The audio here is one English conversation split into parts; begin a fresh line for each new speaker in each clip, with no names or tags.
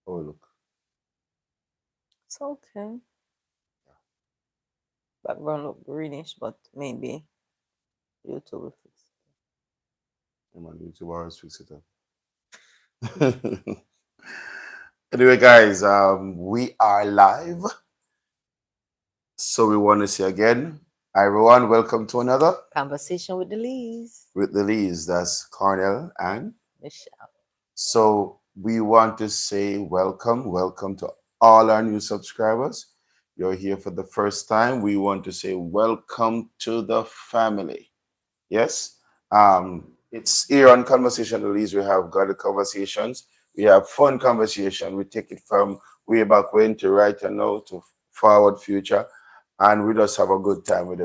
Oh, look.
It's okay. Background look greenish, but maybe YouTube will fix
Come on, YouTube always fix it up. Anyway, guys, we are live. So we want to say again, hi everyone, welcome to another
it. Conversation with the Lees.
with the Lees. That's Cornell. And
Michelle.
so we want to say welcome to all our new subscribers. You're here for the first time. We want to say welcome to the family. Yes. It's here on Conversation Release. We have got the conversations. We have fun conversation. We take it from way back when to right and now to forward future. And we just have a good time with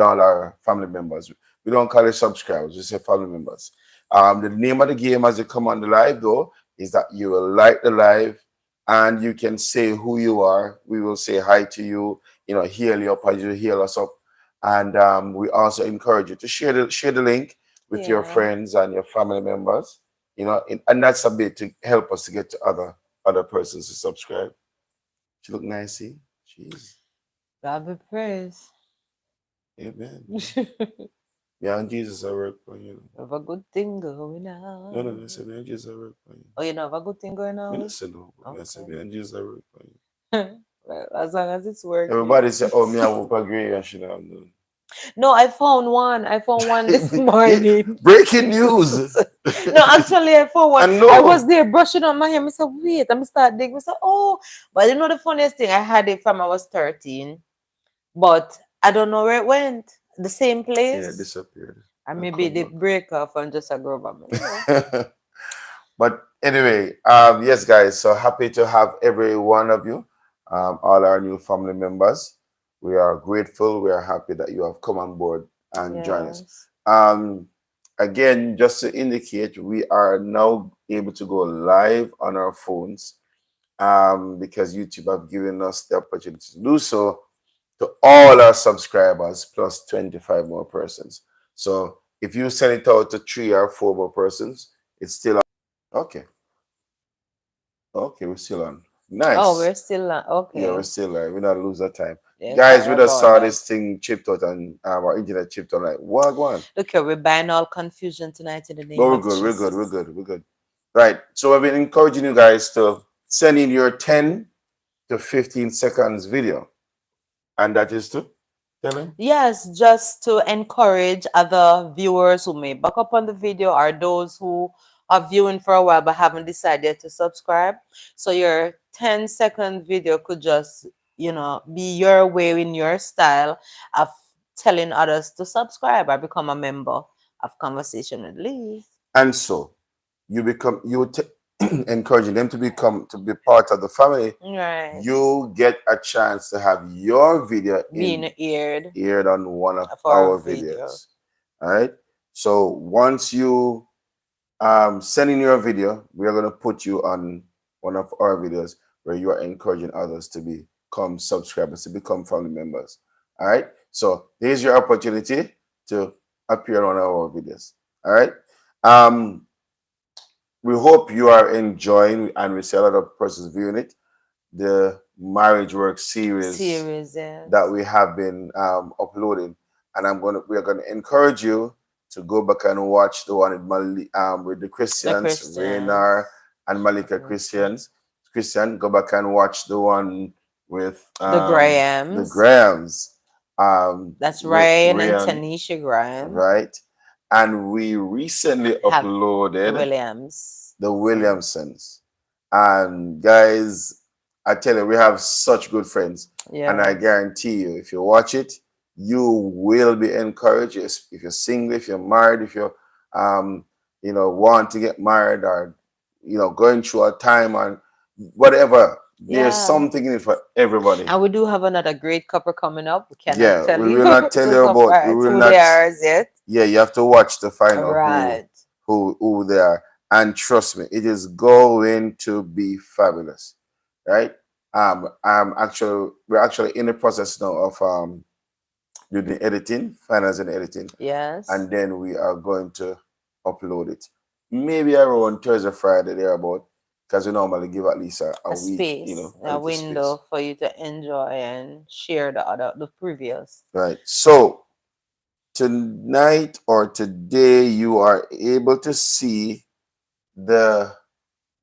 all our family members. We don't call it subscribers, we say family members. The name of the game as you come on the live though is that you will like the live and you can say who you are. We will say hi to you, heal you up as you heal us up, and we also encourage you to share the link with your
Yeah.
friends and your family members. And that's a bit to help us to get to other persons to subscribe. She look nice, see? Jeez.
God be praised.
Amen. Yeah, and Jesus I work for you.
Have a good thing going
No, no,
on.
listen, and Jesus I work for you.
Oh, you know, have a good thing going
Me
on?
listen, no, but I said,
Okay.
and Jesus I work for you.
Well, as long as it's working.
Everybody say, oh, me I work agree and should have done.
No, I found one. I found one this
Yeah,
morning.
breaking news.
No, actually, I found one.
I
I was
know.
there brushing up my hair. I said, wait, I'm start digging. I said, oh, but you know the funniest thing, I had it from I was 13, but I don't know where it went. The same
Yeah,
place.
disappeared.
And
I'll
maybe
come
they
back.
break off and just a grow back. I don't know.
But anyway, yes, guys. So happy to have every one of you, all our new family members. We are grateful. We are happy that you have come on board and join us.
Yes.
Um, Again, just to indicate, we are now able to go live on our phones because YouTube have given us the opportunity to do so to all our subscribers plus 25 more persons. So if you send it out to 3 or 4 more persons, it's still on. Okay. Okay, we're still on.
Oh,
Nice.
we're still on.
Yeah, we're
Okay.
still live. We're not lose that time.
Yeah,
Guys, we
sorry
just
about
saw
that.
this thing chipped out and our internet chipped out like what one.
Okay, we're buying all confusion tonight in the
But
name
we're
of
good, we're good, we're
Jesus.
good, we're good. Right. So I've been encouraging you guys to send in your 10 to 15 seconds video. And that is to tell them.
Yes, just to encourage other viewers who may back up on the video or those who are viewing for a while but haven't decided to subscribe. So your 10-second video could just, be your way in your style of telling others to subscribe or become a member of Conversation with Lee.
And so encouraging them to become to be part of the family.
Right.
You get a chance to have your video
Being aired
aired on one of
for a
our
video.
videos. All right. So once you send in your video, we are going to put you on one of our videos where you are encouraging others to become subscribers, to become family members. All right. So here's your opportunity to appear on our videos. All right. Um, we hope you are enjoying, and we see a lot of persons viewing it, the marriage work series
Series, yes.
that we have been uploading. And we are gonna encourage you to go back and watch the one with the
The
Christians,
Christians.
Raynar and Malika Christian. Go back and watch the one with
The
the
Grahams.
Grahams,
That's
with
Ryan and
Ryan,
Tanisha Graham.
right? And we recently
Have the
uploaded
Williams.
the Williamsons. And guys, I tell you, we have such good friends. And I
Yeah.
guarantee you, if you watch it, you will be encouraged. If you're single, if you're married, if you're want to get married or going through a time and whatever, there's
Yeah.
something in it for everybody.
And we do have another great couple coming up. We cannot
Yeah,
tell
we
you
will not tell
to
you
so
about we
far
will
who
not
they are as yet.
yeah, you have to watch to find out who
Right.
who they are. And trust me, it is going to be fabulous. Right? We're actually in the process now of doing the editing, finalizing the editing,
Yes.
and then we are going to upload it. Maybe around Thursday, Friday, thereabout. because we normally give at least a
A
week, you
space,
know, a
a
little space.
window for you to enjoy and share the previous.
Right. So tonight or today, you are able to see the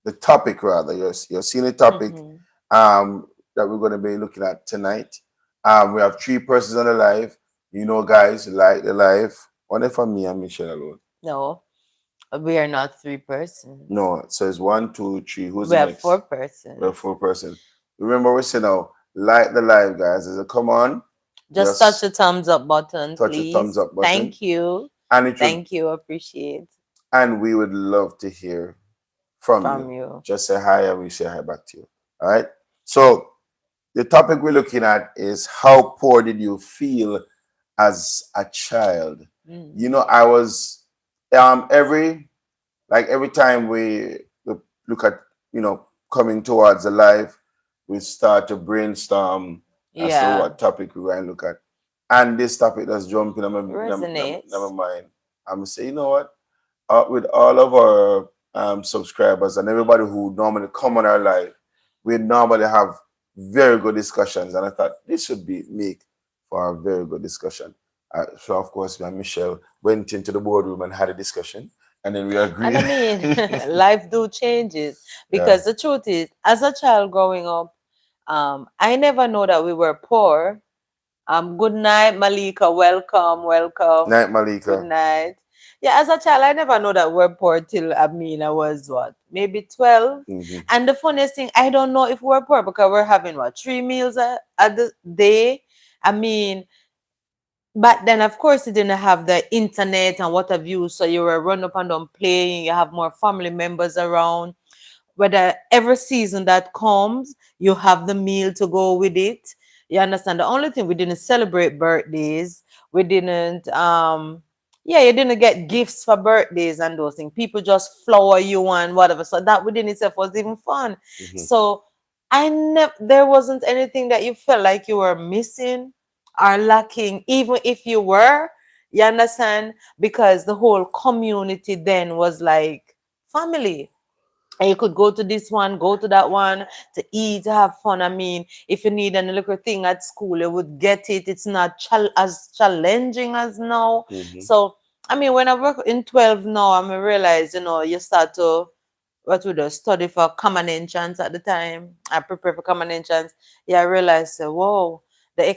the topic rather. You're seeing a topic
Mm-hmm.
that we're going to be looking at tonight. We have three persons on the live. You know, guys, like the live. Only for me and Michelle alone.
No, we are not three persons.
No, so it's one, two, three. Who's
We
the
have four
next? We have
persons.
four person. Remember, we say now, like the live, guys. Is a come on,
Just touch the
just
thumbs up button,
touch the thumbs
please.
up button,
Thank you.
and it would,
Thank you. Appreciate
and we would love to hear from you.
from you.
Just say hi, and we say hi back to you. All right. So the topic we're looking at is how poor did you feel as a child? You
Mm.
know, I was every time we look at, you know, coming towards the life, we start to brainstorm as to
Yeah.
what topic we're going to look at. And this topic that's jumping in my
Resonates.
mind. I'm going to say, you know what? With all of our subscribers and everybody who normally come on our live, we normally have very good discussions. And I thought this would be make for a very good discussion. So, of course, me and Michelle went into the boardroom and had a discussion. And then we
And I
agreed.
mean, life do changes
Yeah.
because the truth is, as a child growing up, I never know that we were poor. Good night, Malika. Welcome, welcome.
Night,
Good
Malika.
night. Yeah, as a child, I never know that we're poor till I was what, maybe 12.
Hmm.
And the funniest thing, I don't know if we're poor because we're having what, 3 meals a the day. I mean, but then of course you didn't have the internet and what have you, so you were run up and down playing, you have more family members around, whether every season that comes, you have the meal to go with it. You understand? The only thing, we didn't celebrate birthdays. We didn't yeah, you didn't get gifts for birthdays and those things. People just flower you and whatever. So that within itself was even fun.
Hmm.
So I never, there wasn't anything that you felt like you were missing or lacking, even if you were, you understand? Because the whole community then was like family, and you could go to this one, go to that one to eat, to have fun. I mean, if you need any little thing at school, you would get it. It's not as challenging as now.
Hmm.
So, I mean, when I work in 12 now, I realize, you start to, what would I study for common entrance at the time. I prepare for common entrance. Yeah, I realized, whoa, the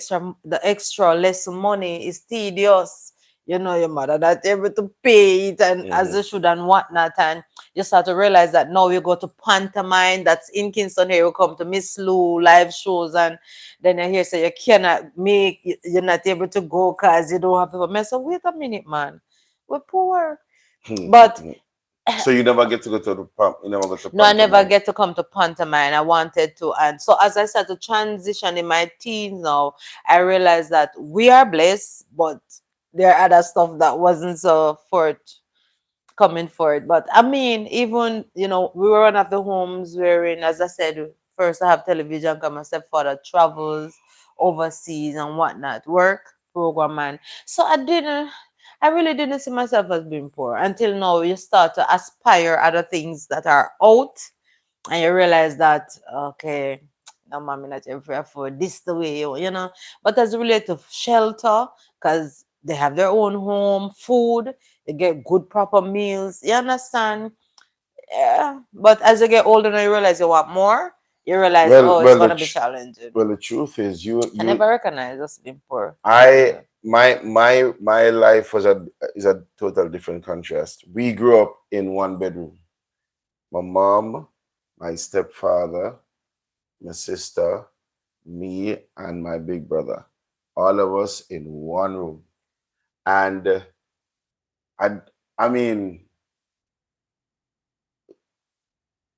extra lesson money is tedious. Your mother not able to pay it and as
Hmm.
they should and whatnot. And you start to realize that now you go to pantomime that's in Kingston here, you come to Miss Lou live shows, and then you hear say you cannot make, you're not able to go because you don't have to. I said, wait a minute, man. We're poor. But
So you never get to go to the pump. You never go to
no, I never
pantomime.
get to come to pantomime. I wanted to. And so as I started to transition in my teens now, I realized that we are blessed, but there are other stuff that wasn't so coming forward. But I mean, even, we were one of the homes wherein, as I said, first I have television because my stepfather travels overseas and whatnot, work, program man. So I really didn't see myself as being poor until now you start to aspire other things that are out, and you realize that, okay, no, mommy, not every afford this the way but as related to shelter, because they have their own home, food, they get good proper meals, you understand? Yeah, but as you get older and you realize you want more, you realize,
Well,
oh, it's
well,
gonna be challenging.
well, the truth is,
I never recognized us being poor
I,
until.
my life was is a total different contrast. We grew up in one bedroom. My mom, my stepfather, my sister, me, and my big brother. All of us in one room. And I, I mean,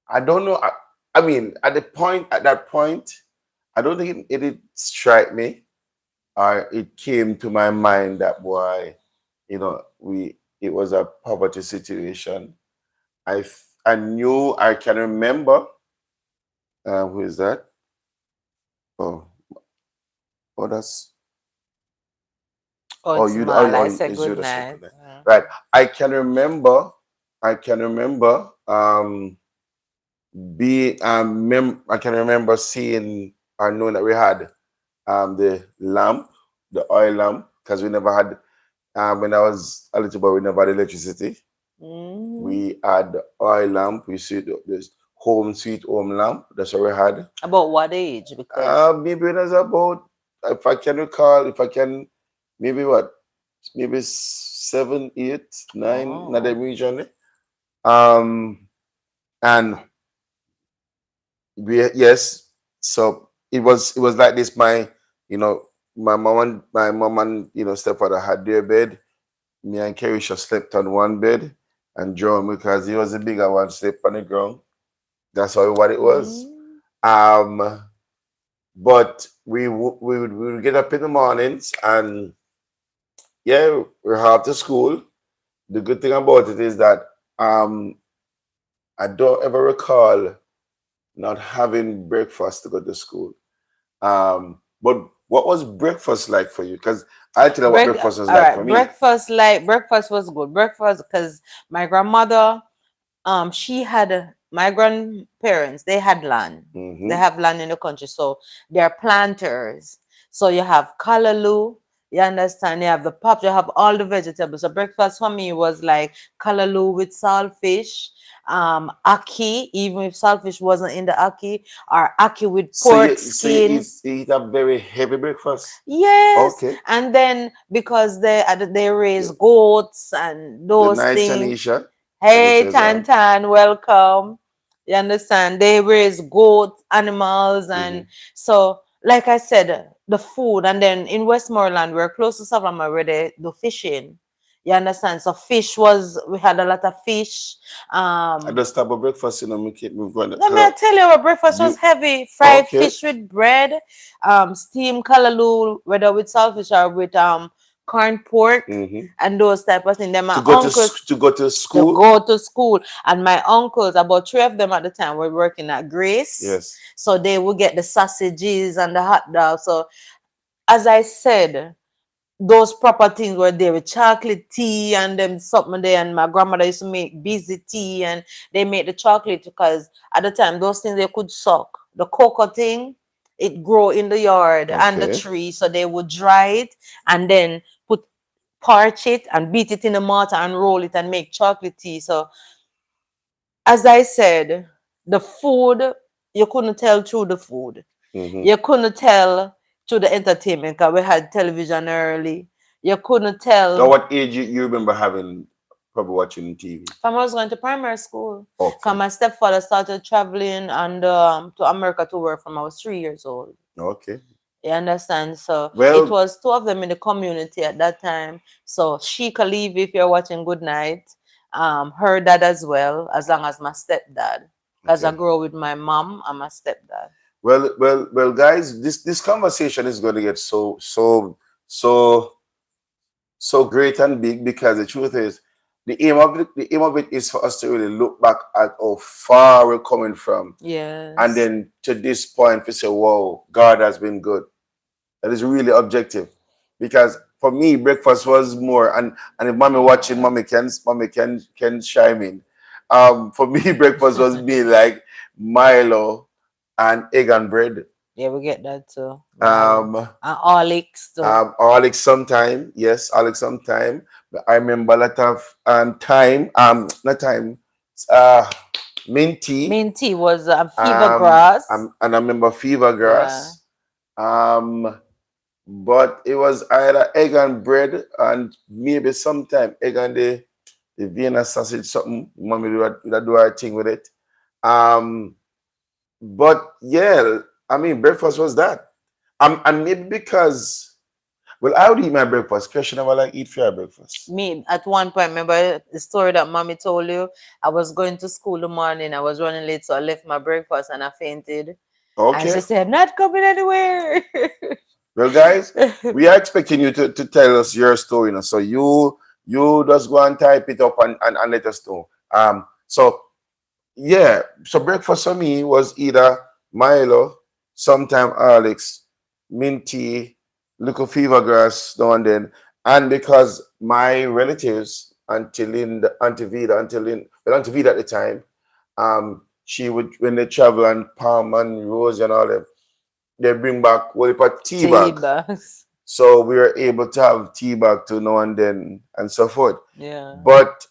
I don't know. I mean, at that point, I don't think it did strike me, or it came to my mind that boy, it was a poverty situation. I knew, I can remember. Who is that? Oh, oh, that's
Oh,
oh
it's
you.
small. I said
It's you
good
that's
night.
looking there, right? I can remember. I can remember seeing or knowing that we had the lamp, the oil lamp, because we never had when I was a little boy, we never had electricity.
Mm.
We had the oil lamp. We see this home sweet home lamp. That's what we had.
About what age? Because
Maybe it was about, if I can recall, if I can, maybe what, maybe 7, 8, 9, not that
oh.
region. Um, and yes, so it was like this. You know, my mom and stepfather had their bed. Me and Kerisha slept on one bed, and John, because he was the bigger one, slept on the ground. That's how what it was.
Mm.
Um, but we would get up in the mornings, and yeah, we're half to school. The good thing about it is that um, I don't ever recall not having breakfast to go to school. But what was breakfast like for you? Because I tell you what
Break.
breakfast was
All
like
right.
for me.
Breakfast was good. Breakfast because my grandmother, she had my grandparents, they had land. They
Mm-hmm.
have land in the country, so they're planters. So you have callaloo, you understand, you have the pop, you have all the vegetables. So breakfast for me was like callaloo with saltfish, ackee, even if saltfish wasn't in the ackee, or ackee with
So
pork
you
skin.
eat a very heavy breakfast.
Yes,
Okay.
and then because they raise
Good.
goats and
Good
those
night,
things.
Tanisha. Tanisha
Hey,
is
Tan
on.
Tan, welcome. You understand? They raise goats, animals,
Mm-hmm.
and so, like I said, the food. And then in Westmoreland, we're close to Savannah where they do fishing. You understand? So we had a lot of fish.
I
Um,
just stop at breakfast, we've got
Let me tell you, our breakfast was
you
heavy. Fried
okay.
fish with bread, steamed callaloo, whether with saltfish or with corn pork,
Mm-hmm.
and those type of things. Then my
To go to
uncles
to go to
to
school.
go to school. And my uncles, about three of them at the time, were working at Grace.
Yes.
So they would get the sausages and the hot dogs. So as I said, those proper things were there with chocolate tea and them something there. And my grandmother used to make busy tea and they made the chocolate because at the time those things they could suck. The cocoa thing, it grow in the yard and the
Okay.
tree. So they would dry it and then put parch it and beat it in the mortar and roll it and make chocolate tea. So as I said, the food, you couldn't tell through the food.
Mm-hmm.
You couldn't tell through the entertainment because we had television early. You couldn't
Now,
tell
what age you remember having probably watching TV?
from I was going to primary school. Because
Okay.
my stepfather started traveling and to America to work from I was 3 years old.
Okay.
You understand? So it
Well,
was two of them in the community at that time. So she could leave if you're watching Good Night. Her dad as well, as long as my stepdad. Because I
okay.
grew up with my mom and my stepdad.
Well, guys. This conversation is going to get so so great and big, because the truth is, the aim of it is for us to really look back at how far we're coming from, and
Yes.
then to this point, we say, "Whoa, God has been good." That is really objective, because for me, breakfast was more, and if mommy watching, mommy can chime in. For me, breakfast was me like Milo and egg and bread.
Yeah, we get that too. Milo.
Um,
And Horlicks too.
Alex sometime, yes, Alex sometime. But I remember a lot of time, not time, uh, minty,
Minty was fever grass.
and I remember fever
Yeah.
grass. But it was either egg and bread, and maybe sometime egg and the Vienna sausage, something. Mommy do her thing with it. Um, but yeah, I mean, breakfast was that. And maybe because, well, I would eat my breakfast. Question never like eat for your breakfast.
Me at one point, remember the story that mommy told you? I was going to school the morning, I was running late, so I left my breakfast and I fainted. And she
Okay.
said, not coming anywhere.
Well, guys, we are expecting you to tell us your story now. So you just go and type it up and let us know. So yeah, so breakfast for me was either Milo, sometime Alex, mint tea, little fever grass now and then. And because my relatives, Auntie Linda, Auntie Vida, Auntie Lynn, well, Auntie Vida at the time, she would, when they travel and Palm and Rose and all that, they bring back whole heap of tea
Tea
bag.
bags.
So we were able to have tea bag to now and then and so forth.
Yeah.
But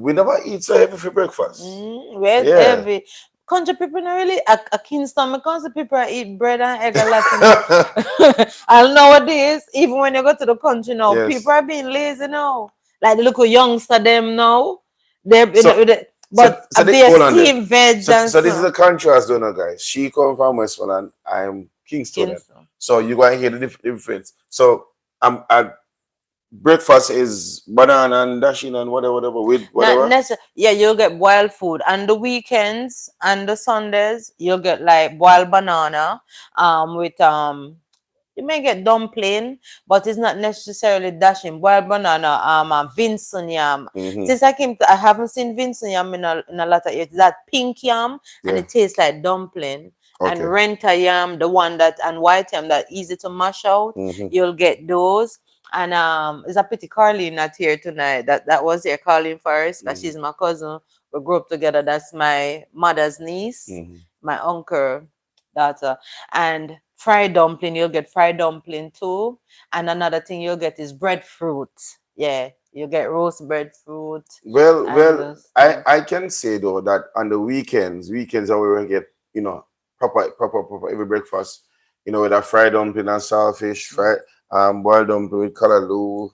we never eat so heavy for breakfast.
Well,
Yeah.
heavy. Country people not really a Kingston. My country people eat bread and egg a lot, you know. And nowadays, even when you go to the country now, people
Yes.
are being lazy now. Like the little youngster them now. They
So
but a beer
hold on there.
steamed veg and
So this is
so.
a contrast, don't know, guys. She come from Westmoreland. I'm Kingstonian.
Kingston.
So you going to hear the difference. So at breakfast is banana and dashing and whatever, whatever with
Not
whatever.
necessarily. Yeah, you'll get boiled food. On the weekends and the Sundays, you'll get like boiled banana, with you may get dumpling, but it's not necessarily dashing. Boiled banana, and Vincent yam.
Mm-hmm.
Since I came to, I haven't seen Vincent yam in a lot of years. That pink yam, and
Yeah.
it tastes like dumpling. And
Okay.
renta yam, the one that, and white yam that easy to mash out.
Mm-hmm.
You'll get those. And it's a pity Carlene not here tonight. That was here, Carlene first, because
Mm-hmm.
she's my cousin. We grew up together. That's my mother's niece,
Mm-hmm.
my uncle daughter. And fried dumpling, you'll get fried dumpling too. And another thing you'll get is breadfruit. Yeah, you get roast breadfruit and
Well,
those things.
I can say though that on the weekends are where we get, proper every breakfast, with a fried dumpling and saltfish,
Mm.
fried boiled dumpling with callaloo,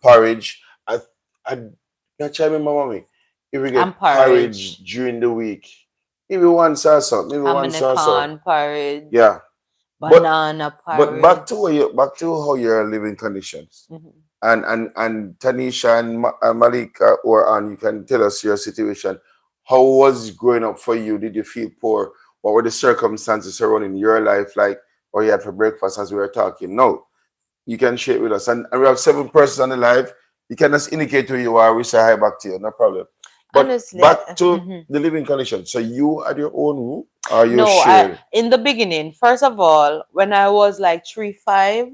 porridge. I not try my mommy. If we
And
get porridge
porridge.
during the week, maybe one salsa, maybe one salsa.
Hominy porridge.
Yeah. But
Banana
back
porridge.
to back to how your living conditions.
Mhm.
And Tanisha and Malika or Ann, you can tell us your situation. How was growing up for you? Did you feel poor? What were the circumstances surrounding your life like? Or you had for breakfast as we were talking? No, you can share it with us. And we have 7 persons on the live. You can just indicate who you are. We say hi back to you. No problem. But
Honestly,
back to
mhm.
the living conditions. So you had your own room or you
No, I
shared?
in the beginning, first of all, when I was like 3, 5,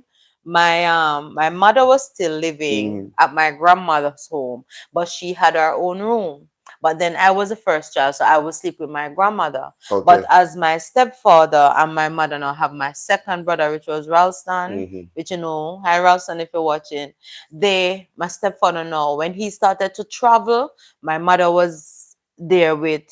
my mother was still living
Mm,
at my grandmother's home, but she had her own room. But then I was the first child, so I would sleep with my grandmother. But
okay.
as my stepfather and my mother now have my second brother, which was Ralston,
Mm-hmm.
which hi Ralston if you're watching, my stepfather now, when he started to travel, my mother was there with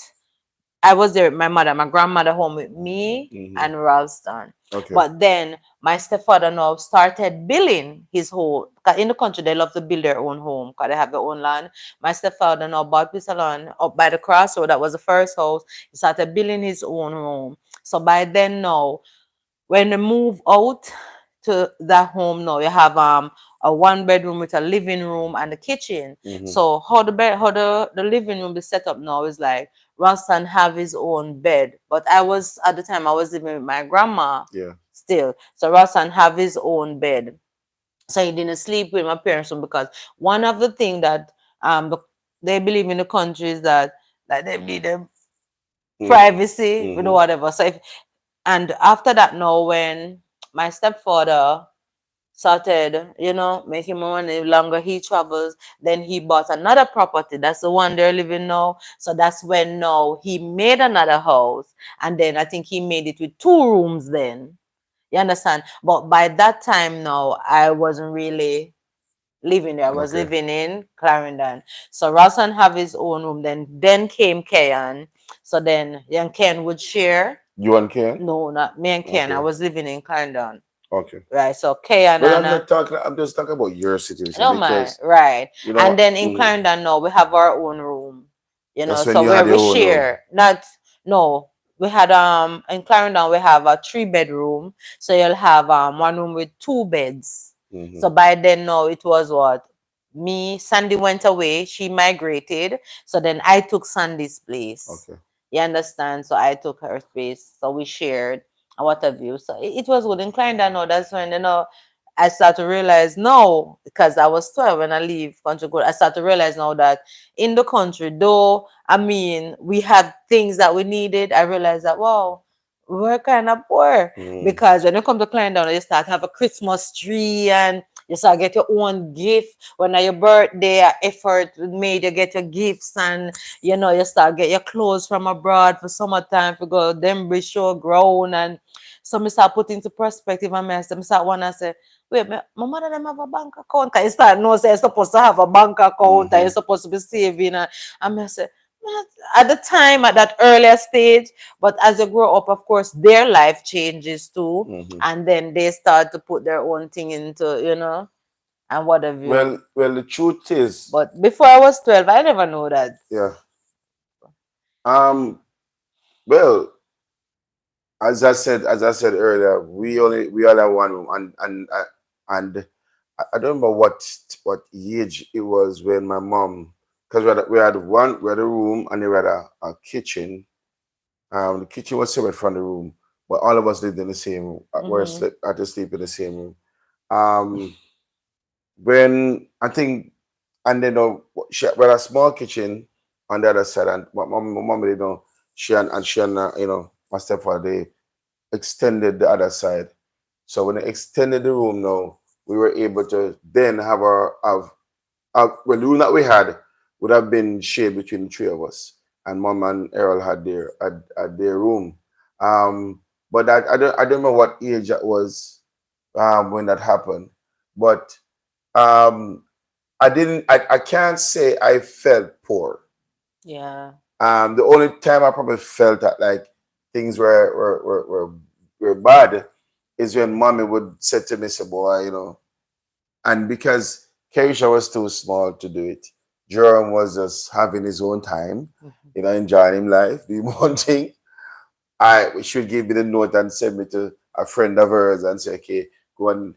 I was there with my mother, my grandmother home with me
Mm-hmm.
and Ralston.
Okay.
But then my stepfather now started building his home. 'Cause in the country, they love to build their own home because they have their own land. My stepfather now bought piece of land up by the crossroad. That was the first house. He started building his own home. So by then now, when you move out to that home now, you have a 1 bedroom with a living room and a kitchen.
Mm-hmm.
So how the living room is set up now is like Ralston have his own bed. But I was at the time I was living with my grandma
Yeah.
still. So Ralston have his own bed. So he didn't sleep with my parents because one of the thing that they believe in the country is that they need them privacy with
Mm-hmm.
whatever. So if and after that now when my stepfather started, making more money longer he travels, then he bought another property. That's the one they're living now. So that's when now he made another house. And then I think he made it with 2 rooms then. You understand? But by that time now, I wasn't really living there. I was
Okay.
living in Clarendon. So Ralston have his own room. Then came Kayan. So then young Ken would share.
You and Ken?
No, not me and Ken. I
Okay.
was living in Clarendon.
Okay.
Right. So Kayan
But
and
I'm not talking. I'm just talking about your situation
oh my,
because
right.
you
And
know
then in
mm,
Clarendon now we have our own room.
that's when
So
you had
where we
your own room.
share. Not no. We had in Clarendon we have a 3 bedroom. So you'll have 1 room with 2 beds.
Hmm.
So by then now it was what? Me, Sandy went away, she migrated. So then I took Sandy's place.
Okay.
You understand? So I took her space. So we shared and what have you. So it was good. In Clarendon now, that's when I start to realize no, because I was 12 when I leave country good. I start to realize now that in the country, though, I mean, we had things that we needed. I realized that, wow, we're kind of poor
Mm,
because when you come to Clarendon, you start to have a Christmas tree and You start get your own gift. When at your birthday, effort made you get your gifts, and you start get your clothes from abroad for summertime for go them be show grown. And so me start put into perspective, and me start wanna say, wait, my mother them have a bank account. Cause you start know say you're supposed to have a bank account and you're
Mm-hmm.
supposed to be saving. And me say, "Man, at the time, at that earlier stage, but as you grow up, of course, their life changes too,
Mm-hmm.
and then they start to put their own thing into, and what have you.
Well, the truth is,
But before I was 12, I never know that.
yeah. Um. Well, as I said earlier, we all have one room, and I don't remember what age it was when my mom, because we had a room and we had a kitchen. The kitchen was separate from the room, but all of us lived in the same room.
Mm-hmm.
Had to sleep in the same room. Um, when I think, and then we had a small kitchen on the other side, and my mom, she and my stepfather, they extended the other side. So when they extended the room now, we were able to then well, the room that we had would have been shared between the three of us, and Mom and Errol had their room. Um, but I don't know what age that was when that happened, but um, I can't say I felt poor.
Yeah.
The only time I probably felt that like things were bad is when mommy would say to me, say, boy, and because Keisha was too small to do it, Jerome was just having his own time,
Mhm.
enjoying him life, doing one thing. I should give me the note and send me to a friend of hers and say, okay, go and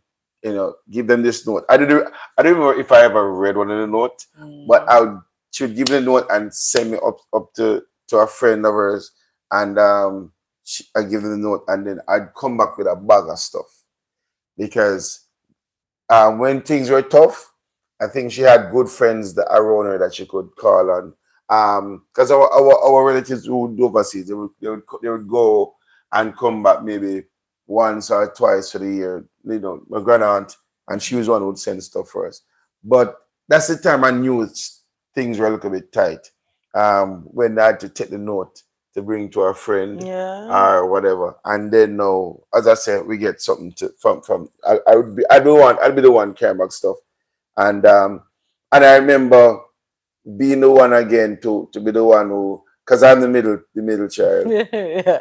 give them this note. I don't remember if I ever read one of the note, but
Mm.
should give me the note and send me up to a friend of hers, and I give them the note, and then I'd come back with a bag of stuff because when things were tough, I think she had good friends that around her that she could call on. Because our relatives who would overseas, they would go and come back maybe once or twice for the year. My grand aunt, and she was one who would send stuff for us. But that's the time I knew things were a little bit tight. When I had to take the note to bring to a friend
Yeah.
or whatever. And then now, as I said, we get something from I'd be the one carrying back stuff. And I remember being the one again to be the one who, because I'm the middle child.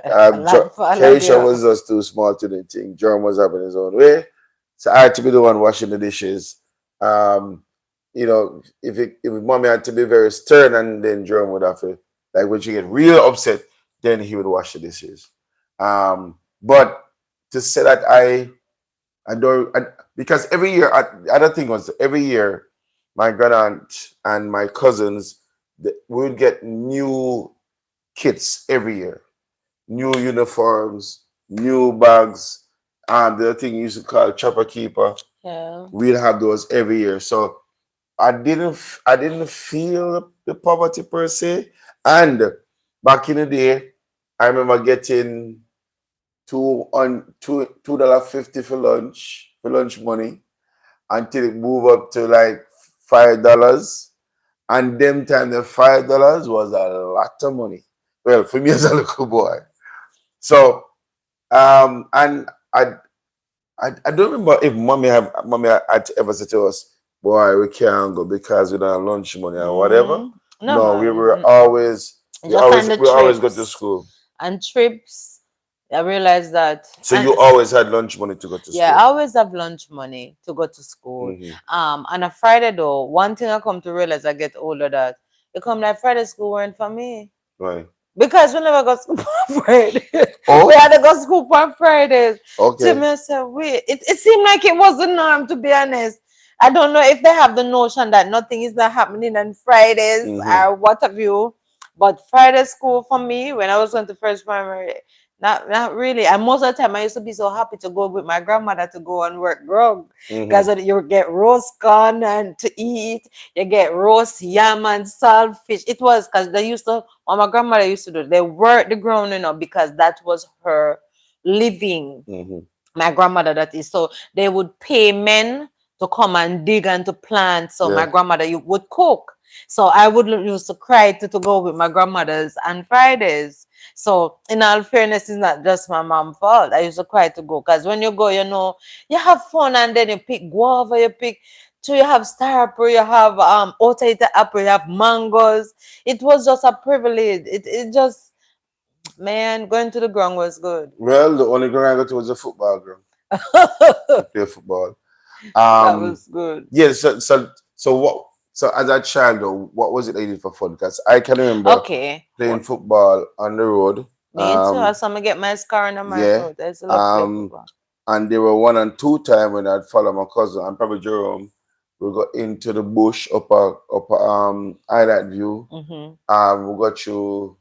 A lot for all of
Keisha
you.
was just too small to do anything. Jerome was having his own way. So I had to be the one washing the dishes. Um, if mommy had to be very stern, and then Jerome would have to, like when she get real upset, then he would wash the dishes. But to say that I don't, because every year, the other thing was every year, my grand aunt and my cousins, we would get new kits every year, new uniforms, new bags. The other thing you used to call chopper keeper,
Yeah.
we'd have those every year. So I didn't feel the poverty per se. And back in the day, I remember getting $2.50 for lunch money until it moved up to like $5. And them time the $5 was a lot of money. Well, for me as a little boy. So and I don't remember if mommy had ever said to us, boy, we can't go because we don't have lunch money or whatever.
Mm.
No, we
Never.
were
Mm-mm.
always we
Just
always
on the
we always go to
trips.
school.
And trips, I realized that.
So
And
you always had lunch money to go to
yeah, I
school.
always have lunch money to go to school.
Hmm.
On a Friday though, one thing I come to realize I get older that it come like Friday school weren't for me.
Right.
Because we never got school on Fridays. We
Oh,
had to go school on Fridays. To
okay.
me, I said, wait, it seemed like it was the norm, to be honest. I don't know if they have the notion that nothing is not happening on Fridays
Hmm.
or what have you. But Friday school for me, when I was going to first primary, not really. And most of the time, I used to be so happy to go with my grandmother to go and work grog. Because
Hmm.
you get roast corn and to eat, you get roast yam and salt fish. It was because they used to, what my grandmother used to do, they worked the ground, because that was her living.
Hmm.
My grandmother, that is. So they would pay men to come and dig and to plant. So my
Yeah.
grandmother you would cook. So I would used to cry to go with my grandmother's on Fridays. So in all fairness, it's not just my mom's fault. I used to cry to go because when you go, you have fun and then you pick guava, you pick so you have star apple, you have otaita apple, you have mangoes. It was just a privilege. It just man, going to the ground was good.
Well, the only ground I go to was a football ground to
That
play football. Um,
was good.
yeah. So what? So as a child, though, what was it that you did for fun? Because I can remember
Okay.
playing football on the road.
Me too. I saw me get my scar under my
Yeah.
foot. I used to love play
Um,
football.
and there were 1 and 2 times when I'd follow my cousin and probably Jerome. We got into the bush up Island View.
Hmm.
We got to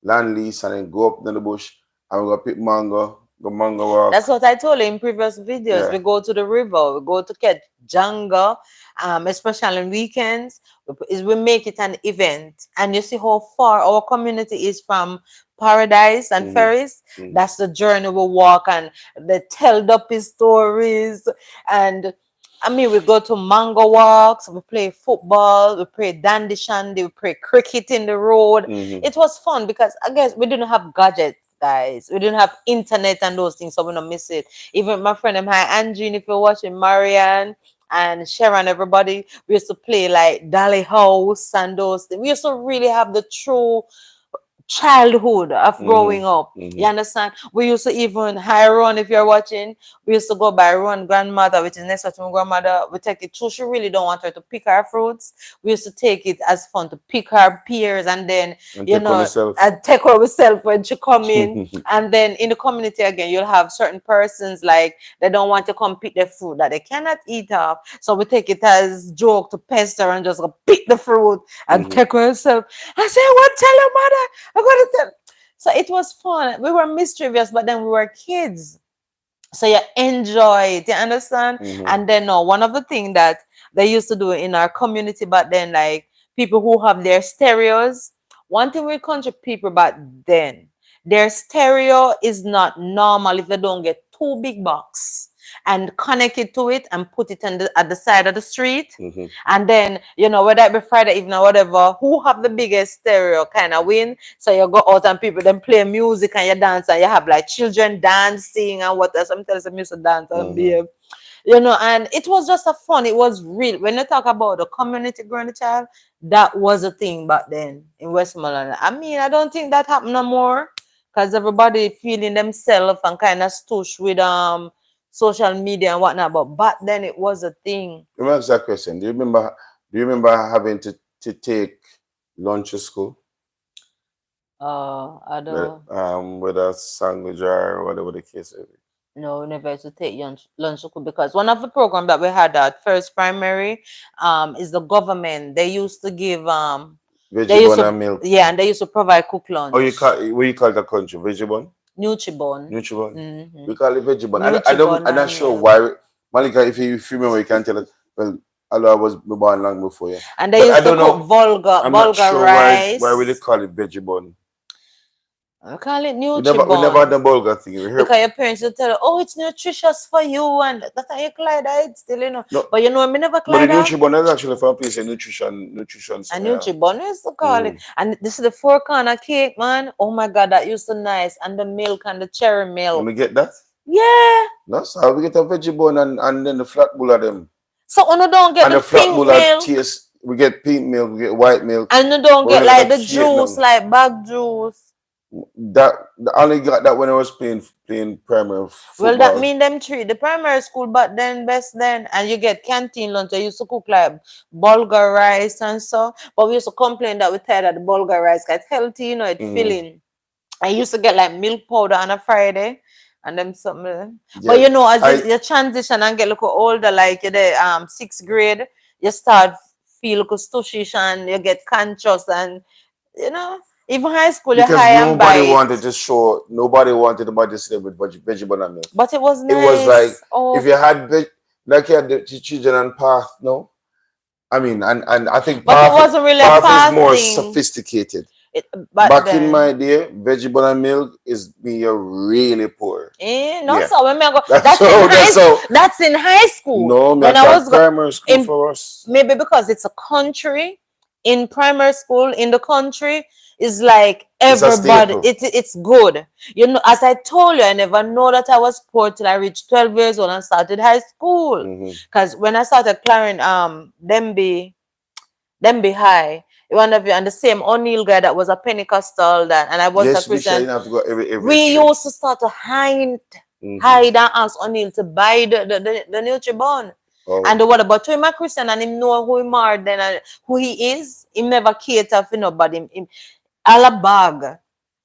land lease and then go up in the bush and we got pick mango, go mango
That's
walk.
what I told you in previous videos.
Yeah.
We go to the river, we go to catch jungle, especially on weekends. We make it an event. And you see how far our community is from Paradise and
Mm-hmm.
Ferris.
Mm-hmm.
That's the journey we walk and they tell Duppy stories. And I mean, we go to mango walks, we play football, we play dandy shandy, we play cricket in the road.
Mm-hmm.
It was fun because I guess we didn't have gadgets, guys. We didn't have internet and those things, so we don't miss it. Even my friend, hi Angie, if you're watching, Marianne and Sharon, everybody, we used to play like Dolly House and those things. We used to really have the true childhood of growing up.
Mm-hmm. Mm-hmm.
You understand? We used to even hire Ron if you're watching. We used to go by Ron grandmother, which is next to my grandmother. We take it through. She really don't want her to pick our fruits. We used to take it as fun to pick our pears and then,
And take on yourself.
and take her herself when she come in. And then in the community again, you'll have certain persons like they don't want to come pick the fruit that they cannot eat off. So we take it as joke to pester and just go pick the fruit and
Mm-hmm.
take herself. I say, what tell your mother? I gotta tell. So it was fun. We were mischievous, but then we were kids. So you enjoy it, you understand?
Mm-hmm.
And then one of the things that they used to do in our community back then, like people who have their stereos, one thing with country people back then, their stereo is not normal if they don't get two big box and connect it to it and put it at the side of the street.
Mm-hmm.
And then, whether it be Friday evening or whatever, who have the biggest stereo kind of win. So you go out and people then play music and you dance and you have like children dancing and what else. Sometimes some used to dance and
Mm-hmm.
behave. And it was just a fun. It was real. When you talk about the community growing the child, that was a thing back then in Westmoreland. I mean, I don't think that happened no more because everybody feeling themselves and kind of stush with social media and whatnot. But back then it was a thing.
Let me ask that question. Do you remember having to take lunch to school?
I don't
With a sandwich or whatever the case is.
know, never used to take lunch school because one of the programs that we had at first primary is the government. They used to give they used
Vegetable
to
and milk.
yeah, and they used to provide cook
Oh,
lunch.
what you call the country? Vegetable?
Nutribon.
Nutribun.
Mm-hmm.
We call it vegetable.
Nutribon
I'm not
and
sure
milk.
why. Malika, if you remember, you can tell us. Well, Allah was born long before you.
And they
But I
used to
don't
cook
know.
bulgur
I'm not
bulgur
sure why we really
rice.
call it vegetable.
I call it
We never had
Nutribon.
the bulgur thing. We heard
Because your parents will tell you, oh, it's nutritious for you, and that's how you cry that it's still.
no,
But me never
but
cry
the
that.
nutribun is actually from a piece of nutrition
A
something. Yeah.
Nutribon, we used to call it.
Mm.
And this is the four corner cake, man. Oh my God, that used to nice. And the milk and the cherry
Let
milk.
me get that.
Yeah.
No, sir. We get a vegetable and then the flat bull of them.
So you don't get
And
the
the flat
pink
bull of
milk.
taste. We get pink milk, we get white milk,
And you don't
but we
get
never
like
got
the
cake
juice,
nothing.
like bag juice.
That I only got that when I was playing primary
Well, that
football.
mean them three. The primary school back then, best then, and you get canteen lunch. I used to cook like bulgur rice and so. But we used to complain that we tired of the bulgur rice. 'Cause it's healthy, it's
Mm-hmm.
filling. I used to get like milk powder on a Friday, and them something. But
Yeah,
as
I
you transition and get a little older, like you're the sixth grade, you start feel stushish and you get conscious and you know even high school you're
because
high and bite.
nobody wanted the body to with vegetable and milk.
But it was
It was like
nice. Oh,
if you had like you had the children and path, no. I mean, and I think
but it wasn't really a
path is more
fasting.
sophisticated.
Back
Back in my
then.
day, vegetable and milk is me really poor.
No,
Yeah.
so when me go,
That's so. That's so.
that's in high school.
No, me I
When I
thought
was
primary school
in,
for us.
maybe because it's a country, in primary school in the country is like
It's a
everybody,
staple.
it's good. You know, as I told you, I never know that I was poor till I reached 12 years old and started high school.
Mm-hmm.
Because when I started clearing them be high. One of you and the same O'Neill guy that was a Pentecostal that, and I was a
Yes, Michelle,
Christian.
you have to go every
We
street.
used to start to
Mm-hmm.
hide and ask O'Neill to buy the Nutribon. And
Oh.
the what about him a Christian and him know who him are then and who he is. Him never cater for nobody. Him all a bag.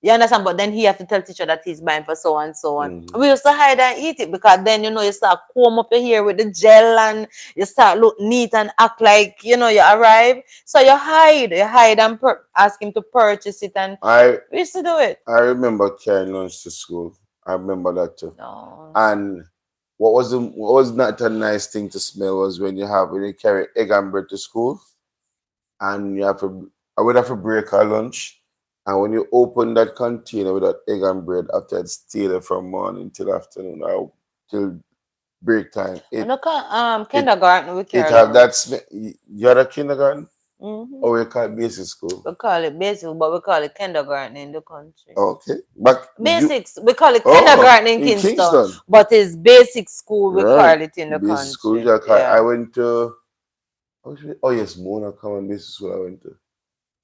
You understand? But then he have to tell teacher that he's buying for so and so on.
Mm-hmm.
We used to hide and eat it because then you know you start comb up your hair with the gel and you start look neat and act like you know you arrive. So you hide and ask him to purchase it and
I
we used to do it.
I remember carrying lunch to school. I remember that too.
No.
And what was not a nice thing to smell was when you carry egg and bread to school and you have to I would have to break our lunch. And when you open that container with that egg and bread after I'd steal it from morning till afternoon or till break time,
And look at
it
kindergarten we
it
carry
have
lunch.
that smell. You had a kindergarten
Mm-hmm.
or you call it basic school?
We call it basic, but we call it kindergarten in the country.
Okay. But you
Basics, we call it
oh
kindergarten in
in
Kingston,
Kingston.
but it's basic school, we
Right.
call it in the
Basic school.
country.
I
Yeah.
went to oh yes, Mona Common Basic School I went to.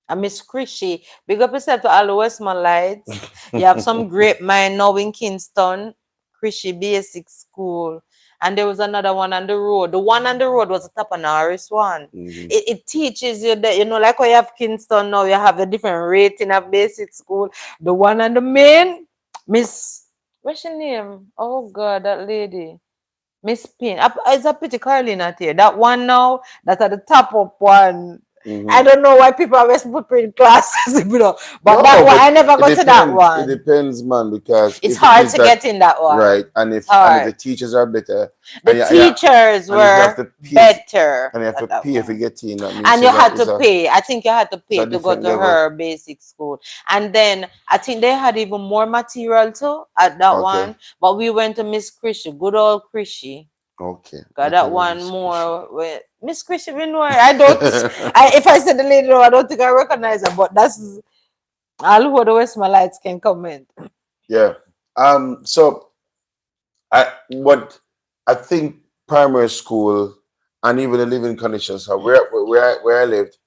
And Miss Chrissy, big up yourself to all the Westmalites. You have some great mind now in Kingston, Chrissy Basic School. And there was another one on the road. The one on the road was the top of Norris one.
Hmm.
It teaches you that, you know, like when you have Kingston now, you have a different rating of basic school. The one on the main, Miss, what's your name? Oh God, that lady. Miss Pin. It's a pretty curly not here. That one now, that's at the top of one. I
Hmm.
don't know why people always put in classes, you know. But that
No,
one, I
but
never
it
got to that
depends. It
one.
depends, man, because
It's
if it
hard
is
to
that
get in that
right,
one.
and if the
Hard.
teachers are better,
The teachers
and if you have
were
to pay,
better
and you have to
at that
pay if you
one.
get in, that means
And you had to pay. I think you had to
it's
pay
a
to go
different
to
level.
her basic school. And then I think they had even more material too at that
Okay,
one. But we went to Miss Chrissy, good old Chrissy.
okay,
Got
okay,
that
let
one
me squish.
more with Miss Chrissy Benoit. I don't. If I said the lady, no, I don't think I recognize her. But that's all who the Westmalites can comment.
Yeah. So what I think primary school and even the living conditions. So where I lived,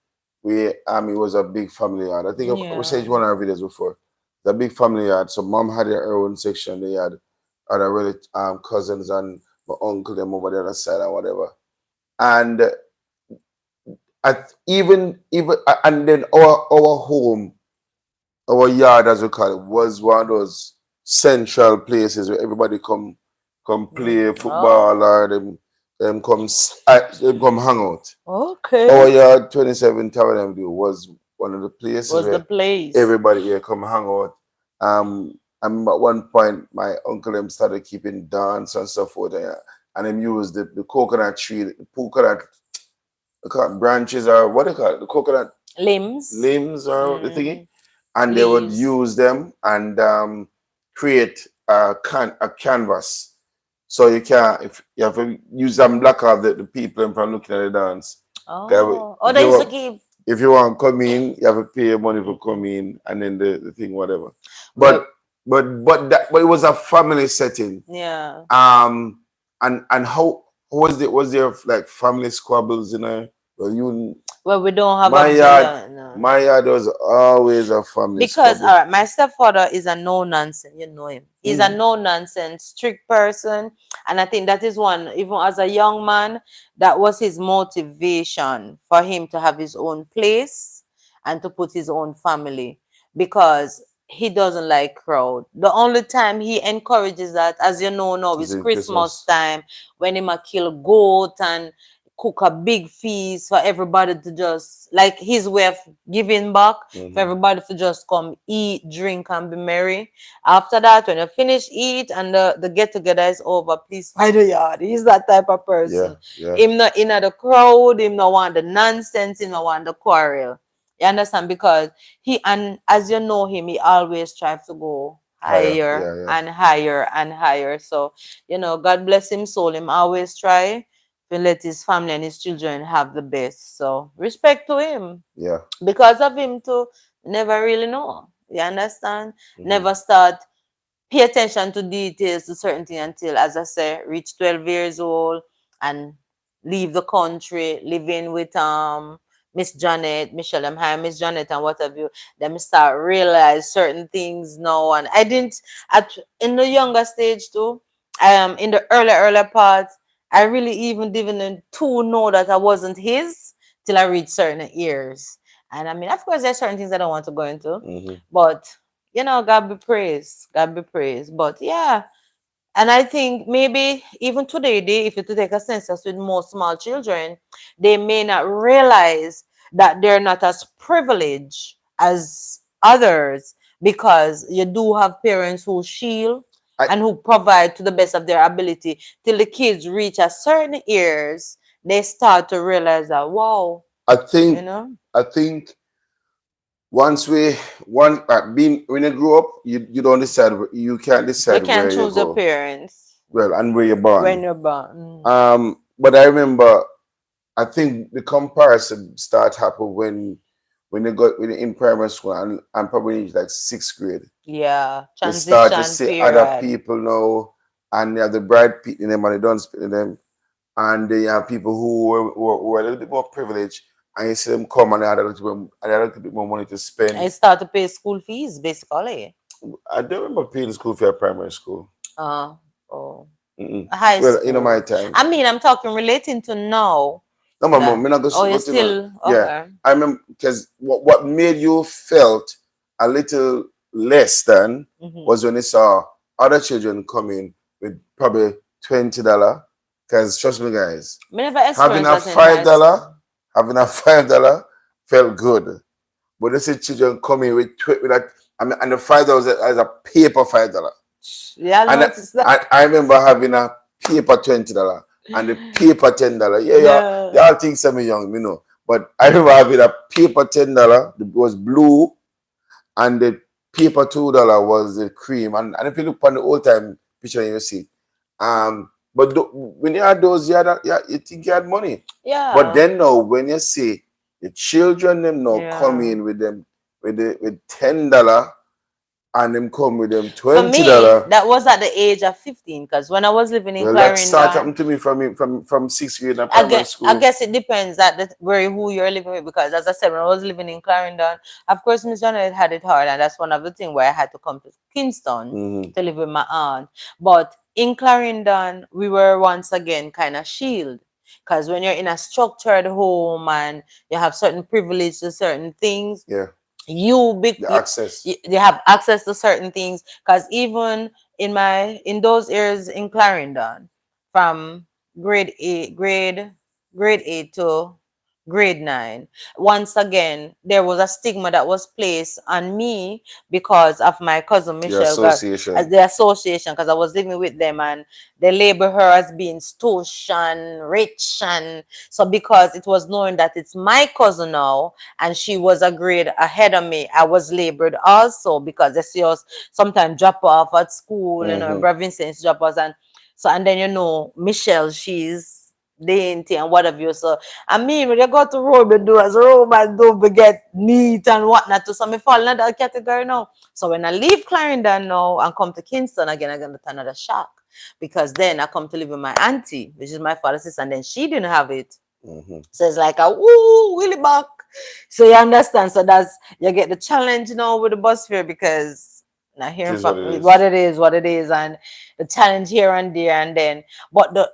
it was a big family yard. I think we
Yeah.
said one of our videos before. The big family yard. So mom had her own section. They had other cousins and my uncle them over the other side or whatever. And and then our home, our yard as we call it, was one of those central places where everybody come play football
Oh,
or them come hang out. Our
okay.
yard 27 Tower Avenue was one of the places
Was the
where
place.
everybody here come hang out. I remember at one point my uncle them started keeping dance and stuff for there. And them used the coconut tree, the coconut branches or what they call it, the coconut
Limbs.
limbs or the thingy,
Mm,
and they would
leaves.
use them and create a canvas. So you can if you have to use them block off the people in from looking at the dance. 'Cause
Oh, oh, they used to keep.
if you want to come in, you have to pay money for come in and then the thing whatever.
Well,
But but it was a family setting.
yeah.
Um and how was it? Was there like family squabbles, you know? Well, you
Well, we don't have
my
a
yard,
no.
my yard was always a family
Because
squabble.
all right, my stepfather is a no nonsense. You know him. He's a
Mm.
no nonsense, strict person, and I think that is one. Even as a young man, that was his motivation for him to have his own place and to put his own family because he doesn't like crowd. The only time he encourages that, as you know now,
It's
is
in
Christmas
Christmas.
time when he might kill goat and cook a big feast for everybody to just like his way of giving back for
Hmm.
everybody to just come eat, drink, and be merry. After that, when you finish eat and the get together is over, please find a yard. He's that type of
Yeah,
person.
yeah.
Him not in the crowd, him not want the nonsense, him not want the quarrel. You understand? Because he and as you know him, he always strive to go
Higher.
higher
Yeah, yeah.
and higher and higher. So, God bless him soul. Him always try to let his family and his children have the best. So respect to him.
Yeah.
Because of him too, never really know. You understand?
Hmm.
Never start pay attention to details to certain things until, as I say, reach 12 years old and leave the country, living with Miss Janet, Michelle, I'm hi, Miss Janet, and what have you. Then me start realize certain things now. And I didn't at in the younger stage too. In the early part, I really even didn't to know that I wasn't his till I reached certain years. And I mean, of course, there's certain things I don't want to go into,
Hmm.
but God be praised. God be praised. But yeah, and I think maybe even today, if you to take a census with most small children, they may not realize that they're not as privileged as others because you do have parents who shield
I
and who provide to the best of their ability till the kids reach a certain years, they start to realize that, wow,
I
you
think
know,
I think once we one being when you grow up, you don't decide you can't
you
decide
can
where you
choose your
go.
parents
Well, and where you're
when
born.
you're born.
But I remember I think the comparison start happen when you got when you're in primary school and probably like sixth grade.
Yeah,
You start to
transition
see other
period.
people now, and you have the bright people in them and they don't spit in them, and then you have people who are a little bit more privileged, and you see them come and they had a little bit more money to
I
spend.
start to pay school fees basically.
I don't remember paying school for primary school.
Uh, oh,
Mm-mm.
high
Well, you know my
school.
time.
I mean, I'm talking relating to now
No, my mom,
that.
me not go,
Oh, you
go to no.
still
Yeah,
okay?
I remember because what made you felt a little less than
Mm-hmm.
was when you saw other children come in with probably $20. Because trust me, guys,
I never
having
experienced
a
that in
five
high
dollar,
school.
having a $5 felt good. But they see children coming with that, I mean, and the $5 as a paper $5.
Yeah, I
And
noticed that.
I remember having a paper $20 and the paper $10. Yeah, yeah,
Yeah,
y'all think some young, you know. But I remember having a paper $10, it was blue, and the paper $2 was the cream. And if you look on the old time picture you see. But when you had those, yeah, you think you had money. But
yeah,
then now when you see the children them now come
yeah.
in with them with $10 and them come with them
For me,
$20.
that was at the age of 15 because when I was living in
Well, that started
Clarendon,
happening to me from sixth grade in
I
primary
guess, I
school.
guess it depends that where who you're living with because as I said, when I was living in Clarendon, of course Miss Janet had it hard and that's one of the things where I had to come to Kingston
Hmm.
to live with my aunt. But in Clarendon, we were once again kind of shield. Because when you're in a structured home and you have certain privilege to certain things,
Yeah,
you big
the access.
you have access to certain things because even in those years in Clarendon from grade 8 to grade 9, once again there was a stigma that was placed on me because of my cousin
Your
Michelle got as
association.
the association because I was living with them and they label her as being stoush and rich and so because it was knowing that it's my cousin now and she was a grade ahead of me. I was labored also because they see us sometimes drop off at school,
Hmm.
Brother Vincent's drop us and so and then Michelle, she's dainty and what have you. So I mean when you go to Rome, do as Rome and don't forget neat and whatnot to so me fall in that category now. So when I leave Clarendon now and come to Kingston again, I'm gonna get another shock. Because then I come to live with my auntie, which is my father's sister, and then she didn't have it.
Hmm.
So it's like a woo, Willy back. So you understand. So that's you get the challenge now with the bus fare because now
It
hearing
is what
from
it is.
what it is, and the challenge here and there and then. But the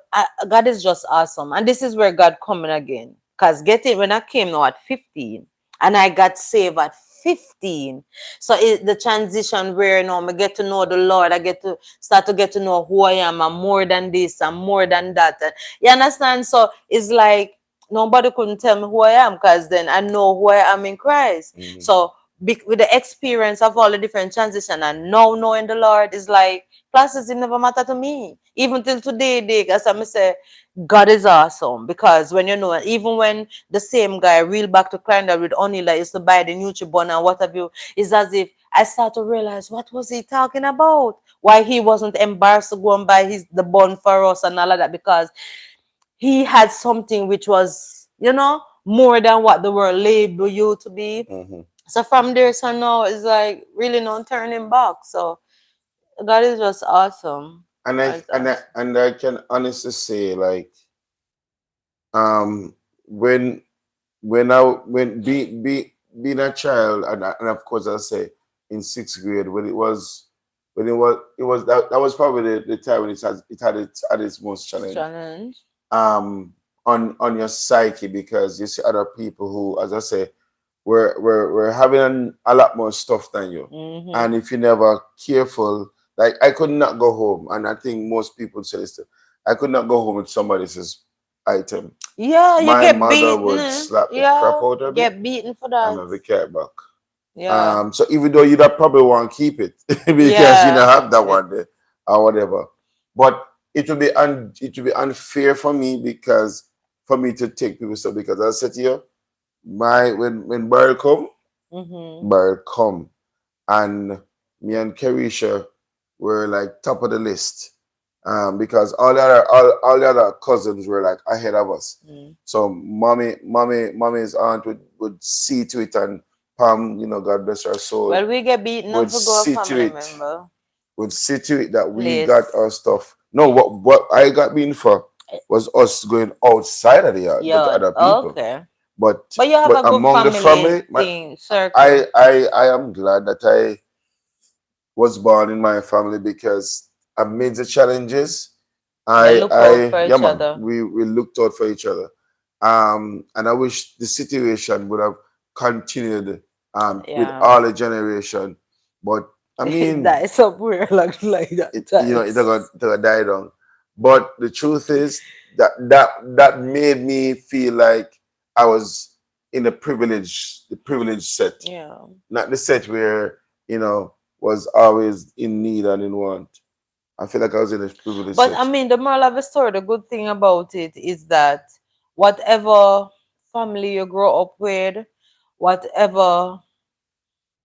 God is just awesome, and this is where God coming again. Cause get it when I came now at 15, and I got saved at 15. So the transition where I get to know the Lord, I get to start to get to know who I am. I'm more than this, I'm more than that. And you understand? So it's like nobody couldn't tell me who I am because then I know who I am in Christ.
Hmm.
So with the experience of all the different transition and now knowing the Lord is like classes it never matter to me. Even till today, as I say, God is awesome because when even when the same guy real back to Clarendon with only like used to buy the Nutribon and what have you, it's as if I start to realize what was he talking about? Why he wasn't embarrassed to go and buy the bun for us and all of that, because he had something which was, more than what the world labeled you to be.
Hmm.
So from there, so now it's like really no turning back. So God is just awesome.
And
God is awesome.
I can honestly say, like, um when being a child, and of course I say in sixth grade, when it was that was probably the time when it had its most challenge,
Challenge.
um on your psyche, because you see other people who, as I say, were having a lot more stuff than you.
Mm-hmm.
And if you're never careful, like I could not go home, and I think most people say this too, I could not go home with somebody else's item.
Yeah, you
My
get
mother
beaten.
would slap the crap
Yeah,
out of me
get beaten for
and
that.
have a cat back.
Yeah.
So even though you'd probably want to keep it because you don't
Yeah.
have that one there or whatever, but it would be unfair for me, because for me to take people stuff, because I said to you, my when
Mm-hmm.
Barrel come, and me and Kerisha were like top of the list, because all the other cousins were like ahead of us.
Mm.
So mommy's aunt would see to it, and Pam, God bless her soul,
Well, we get beaten up
would
for go a
see to
family
it,
member
that we got
place.
our stuff. No, what I got being for was us going outside of the yard, go to
Yeah.
other people.
Okay.
But
But you have
but
a good
among the
family
family,
thing circle.
I am glad that I was born in my family, because amidst the challenges,
You look out for
yeah
each
man,
other.
we looked out for each other. And I wish the situation would have continued with
Yeah.
all the generation. But I mean,
That is somewhere like that times.
it got died on. But the truth is that made me feel like I was in the privileged set,
Yeah.
not the set where was always in need and in want. I feel like I was in a privileged
But I
set.
mean, the moral of the story, the good thing about it is that whatever family you grow up with, whatever,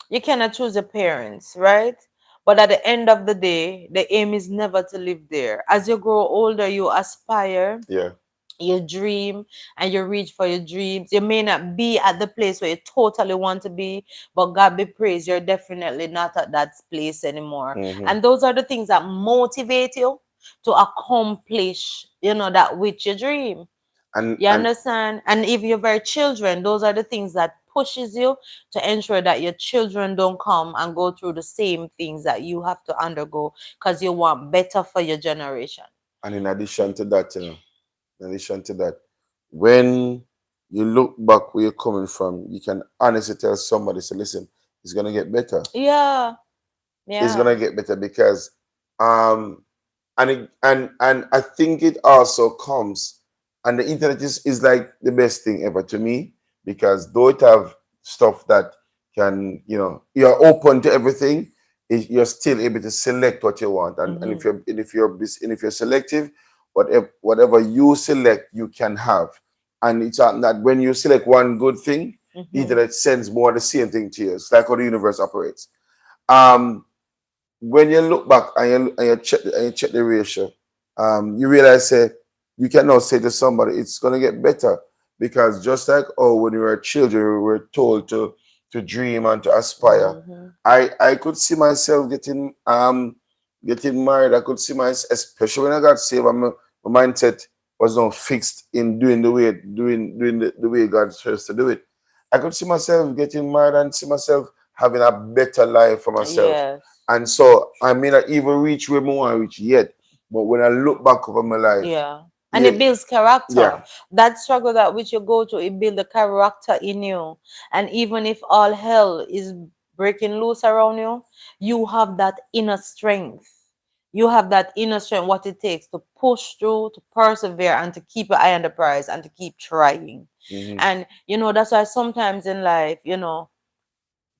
you cannot choose your parents, right? But at the end of the day, the aim is never to live there. As you grow older, you aspire,
Yeah.
you dream, and you reach for your dreams. You may not be at the place where you totally want to be, but God be praised, you're definitely not at that place anymore.
Hmm.
And those are the things that motivate you to accomplish, that which you dream.
And
You
and
understand? And if you're very children, those are the things that pushes you to ensure that your children don't come and go through the same things that you have to undergo, because you want better for your generation.
and in addition to that, in addition to that, when you look back where you're coming from, you can honestly tell somebody, say, listen, it's gonna get better.
Yeah,
It's gonna
yeah.
get better, because um and I think it also comes, and the internet is like the best thing ever to me, because though it have stuff that can, you're open to everything, you're still able to select what you want. And
Mm-hmm.
if you're selective, whatever you select you can have. And it's not that when you select one good thing, the
Mm-hmm.
internet sends more the same thing to you. It's like how the universe operates. um when you look back, and you check the ratio, you realize, say, you can now say to somebody it's gonna get better, because just like, oh, when we were children we were told to dream and to aspire.
Mm-hmm.
I could see myself getting married. I could see myself, especially when I got saved, my mindset was not fixed in doing the way God says to do it. I could see myself getting married and see myself having a better life for myself.
Yes.
And so I may not even reach where I want to reach yet. But when I look back over my life,
Yeah. And
yeah,
it builds character.
yeah.
That struggle that which you go to, it builds the character in you. And even if all hell is breaking loose around you, you have that inner strength. You have that inner strength, what it takes to push through, to persevere, and to keep your eye on the prize and to keep trying.
Hmm.
And that's why sometimes in life,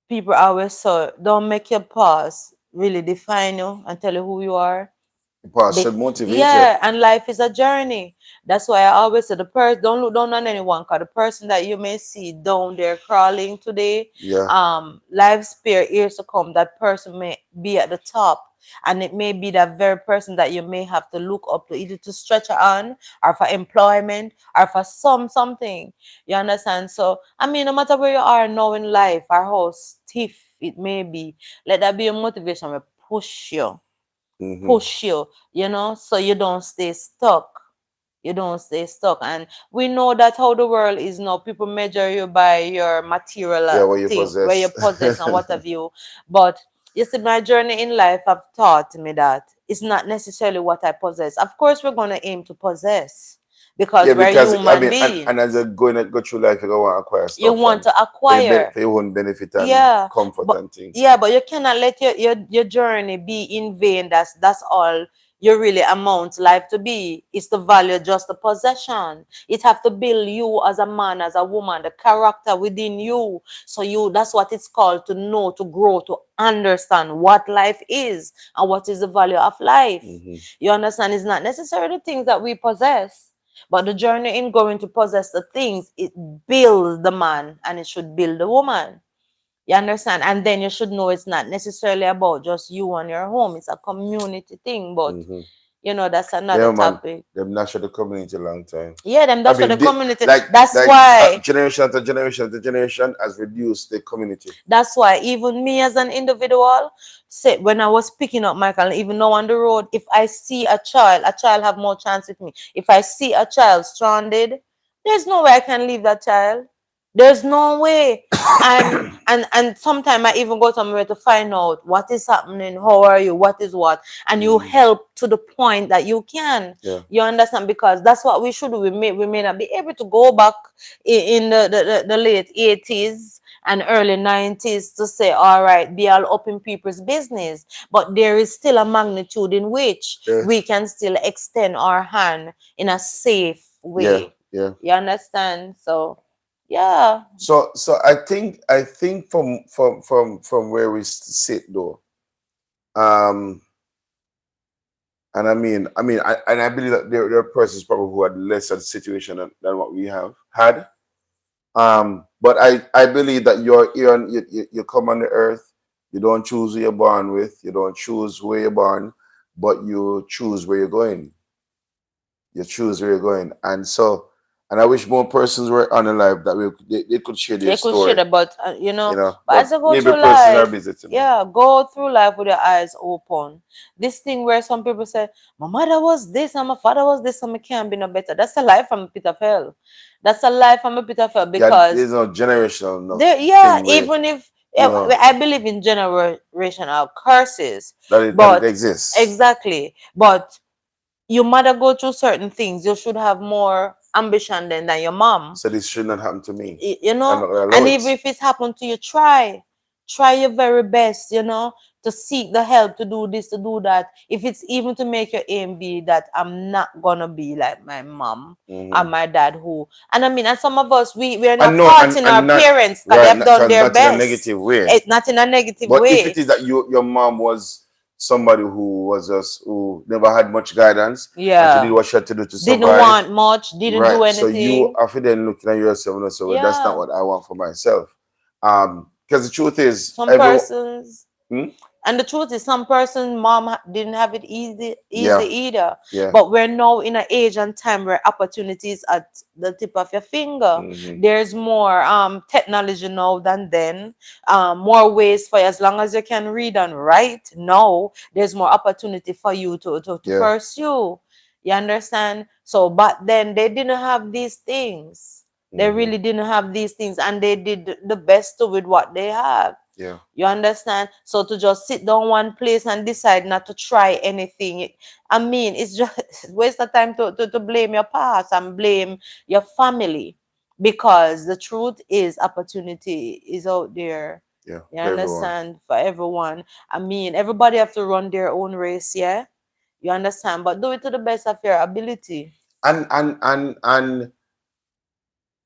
people always say, don't make your past really define you and tell you who you are.
Past should motivate you.
Yeah, and life is a journey. That's why I always say the person don't look down on anyone, because the person that you may see down there crawling today,
Yeah.
life spare years to come, that person may be at the top. And it may be that very person that you may have to look up to, either to stretch on, or for employment, or for something. You understand? So I mean, no matter where you are now in life, or how stiff it may be, let that be a motivation to
Hmm.
push you, so you don't stay stuck. You don't stay stuck. And we know that how the world is now. People measure you by your material
Yeah, what you
thing, where you
possess.
possess and what have you. But you see, my journey in life have taught me that it's not necessarily what I possess. Of course, we're gonna aim to possess, because
Yeah,
we're
because I
human
mean, and as
beings.
you're going to go through life, you're going to acquire
You
stuff
want
and
to acquire.
for your own benefit and
Yeah,
comfort
but
and thing.
you cannot let your journey be in vain. That's all you really amount life to be. Is to value just the possession. It have to build you as a man, as a woman, the character within you. So that's what it's called, to know, to grow, to understand what life is and what is the value of life.
Hmm.
You understand? It's not necessarily the things that we possess, but the journey in going to possess the things, it builds the man and it should build the woman. You understand? And then you should know it's not necessarily about just you and your home. It's a community thing. But
Hmm.
that's another
Yeah, man.
topic.
They've nurtured the community a long time.
Yeah, them
I
that's what the
mean, they,
community.
like
That's
like
why.
generation after generation after generation has reduced the community.
That's why even me as an individual, say when I was picking up Michael, even now on the road, if I see a child have more chance with me. If I see a child stranded, there's no way I can leave that child. There's no way. And sometimes I even go somewhere to find out what is happening, how are you, what is what, and you
Hmm.
help to the point that you can.
Yeah.
You understand? Because that's what we should do. We may not be able to go back in the late 80s and early 90s to say, all right, be all up in people's business. But there is still a magnitude in which
Yeah.
we can still extend our hand in a safe
Yeah.
way.
Yeah.
You understand? So, yeah.
So I think from where we sit though, um, and I believe that there are persons probably who had lesser situation than what we have had. But I believe that you're here on you come on the earth. You don't choose who you're born with. You don't choose where you're born, but you choose where you're going. You choose where you're going, and I wish more persons were on the life that they could share their
They could share
story.
that, but but
But
as you go
maybe
through
persons are
life,
busy tonight.
yeah, go through life with your eyes open. This thing where some people say, my mother was this and my father was this, and I can't be no better. That's a life from a pit of hell. That's a life from a pit of hell.
Yeah,
Because
there's no generational no
there, yeah,
thing where
even if
you know
I believe in generational curses,
that it
but
exists.
exactly, but your mother go through certain things, you should have more ambition than your mom.
So this should not happen to me.
You
I'm
know.
not gonna allow
And even
it.
if it's happened to you, try your very best, to seek the help, to do this, to do that. If it's even to make your aim be that I'm not gonna be like my mom
Hmm.
and my dad, who, and I mean, and some of us, we are not
And no,
faulting our
and not
parents because they
right,
have done their
not in a
best.
negative way.
It's not in a negative
But if it
way.
is that your mom was somebody who never had much guidance and she did
Yeah,
what she had to do to
didn't
survive,
want much, didn't do
right? So you
anything.
are then looking at yourself and say, well, that's not
Yeah,
what I want for myself. Because the truth is,
some
everyone.
persons.
Hmm?
And the truth is, some person mom didn't have it easy
Yeah,
either.
yeah.
But we're now in an age and time where opportunities at the tip of your finger.
Hmm.
There's more technology now than then. More ways for you, as long as you can read and write. Now there's more opportunity for you to
Yeah.
pursue. You understand? So back then they didn't have these things. They
Hmm.
really didn't have these things, and they did the best with what they have.
Yeah.
You understand? So to just sit down one place and decide not to try anything, I mean, it's just waste of time to blame your past and blame your family, because the truth is opportunity is out there.
Yeah.
You
For everyone.
understand? For everyone. I mean, everybody have to run their own race, yeah? You understand? But do it to the best of your ability.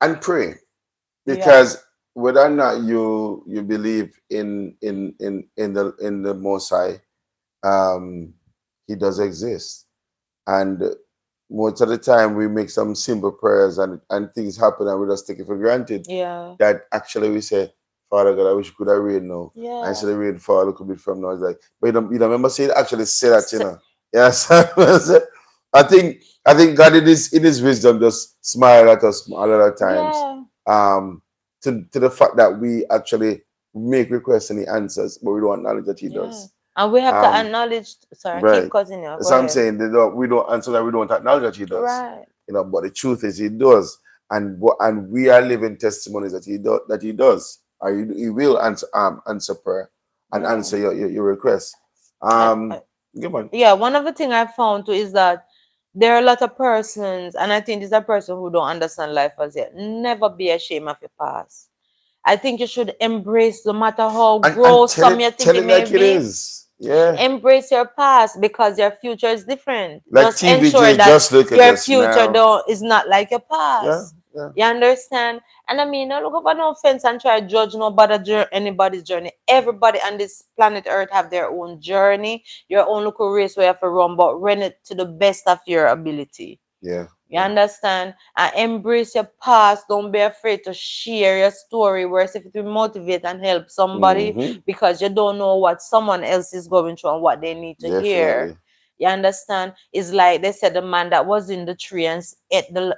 And pray,
Yeah.
because whether or not you believe in the Most High, um he does exist. And most of the time we make some simple prayers and things happen and we just take it for granted.
Yeah.
That actually we say, Father God, I wish you could have rain now. I
Yeah.
instead of rain fall a little bit from now. It's like, but you don't remember saying actually say that,
S-
Yes. I think God in his wisdom just smile at us a lot of times.
yeah.
Um to the fact that we actually make requests and he answers, but we don't acknowledge that he
Yeah.
does.
And we have to
Um
acknowledge, sorry, I keep
right.
cutting you. Go
So I'm
ahead.
saying we don't answer that we don't acknowledge that he does.
Right.
But the truth is he does. And we are living testimonies that he does. Or he will answer prayer and
Yeah.
answer your request.
I,
Um
I,
Come on.
yeah, one of the thing I found too is that there are a lot of persons, and I think this is a person who don't understand life as yet. Never be ashamed of your past. I think you should embrace, no matter how
And tell
gruesome
it
you think
tell
it
it
may
like it
be.
is. Yeah.
Embrace your past because your future is different.
Like
Just ensure
TVJ,
that
just look at
your
us
future
now.
don't is not like your
Yeah,
past.
yeah.
You understand? And I mean, don't look over no fence and try to judge anybody's journey. Everybody on this planet Earth have their own journey, your own little race where you have to run, but run it to the best of your ability.
Yeah,
You
yeah.
understand? And embrace your past. Don't be afraid to share your story, whereas if it will motivate and help somebody,
Mm-hmm.
because you don't know what someone else is going through and what they need to hear.
Definitely.
You understand? It's like they said the man that was in the tree and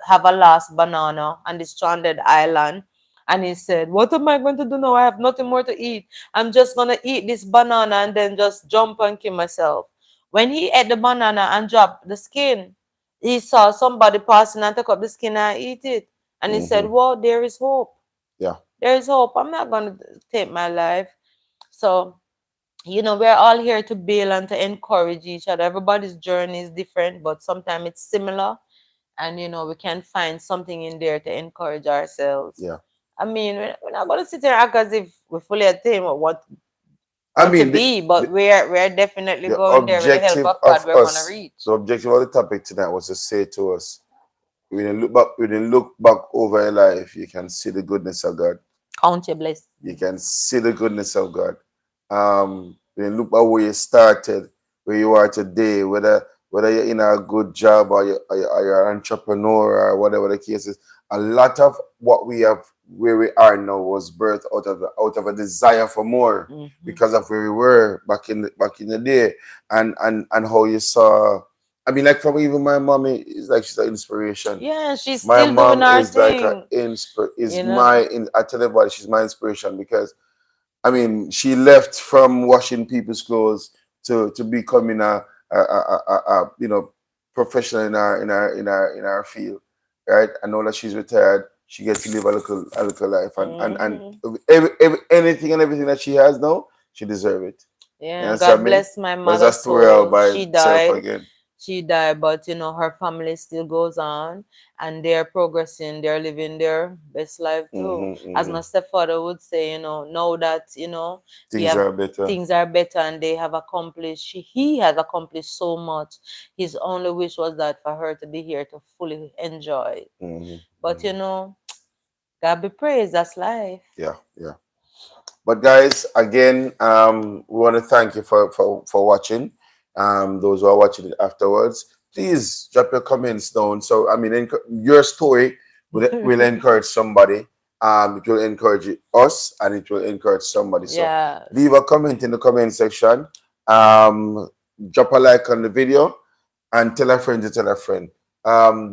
have a last banana on the stranded island. And he said, what am I going to do now? I have nothing more to eat. I'm just going to eat this banana and then just jump and kill myself. When he ate the banana and dropped the skin, he saw somebody passing and took up the skin and eat it. And he said,
Mm-hmm.
well, there is hope.
Yeah.
There is hope. I'm not going to take my life. So, we're all here to build and to encourage each other. Everybody's journey is different, but sometimes it's similar. And, we can find something in there to encourage ourselves.
Yeah.
I mean, we're not going to sit here and act as if we fully attain
I
what to
mean
be, but we're definitely
the
going there with the help
objective
of God.
of
We're going to
us,
reach.
the objective of the topic tonight was to say to us, when you look back over your life, you can see the goodness of God.
Count your blessings.
You can see the goodness of God. When you look at where you started, where you are today, whether you're in a good job or you're an entrepreneur or whatever the case is, a lot of what we have where we are now was birthed out of a desire for more
Hmm.
because of where we were back in the day and how you saw. I mean, like from even my mommy is like she's an inspiration.
Yeah, she's
My
still doing
mom
her
is like
thing,
is
you know.
my I tell everybody she's my inspiration because I mean she left from washing people's clothes to becoming a professional in our field, right? I know that she's retired. She gets to live a little life and
Hmm.
anything and everything that she has now, she deserve it. You
Yeah,
understand
God
me?
bless my
But
mother's
that's CWL
soul.
by
She
itself
died.
again.
She died, but her family still goes on and they're progressing. They're living their best life too. As my
Hmm.
stepfather would say, now that, he
Things
have
are better.
things are better and they have accomplished, he has accomplished so much. His only wish was that for her to be here to fully enjoy it. But,
Hmm.
God be praised, that's life.
Yeah, yeah. But guys, again, we want to thank you for watching. Those who are watching it afterwards, please drop your comments down. So I mean, your story will encourage somebody. It will encourage us, and it will encourage somebody. So leave
Yes.
a comment in the comment section. Um, Drop a like on the video and tell a friend to tell a friend.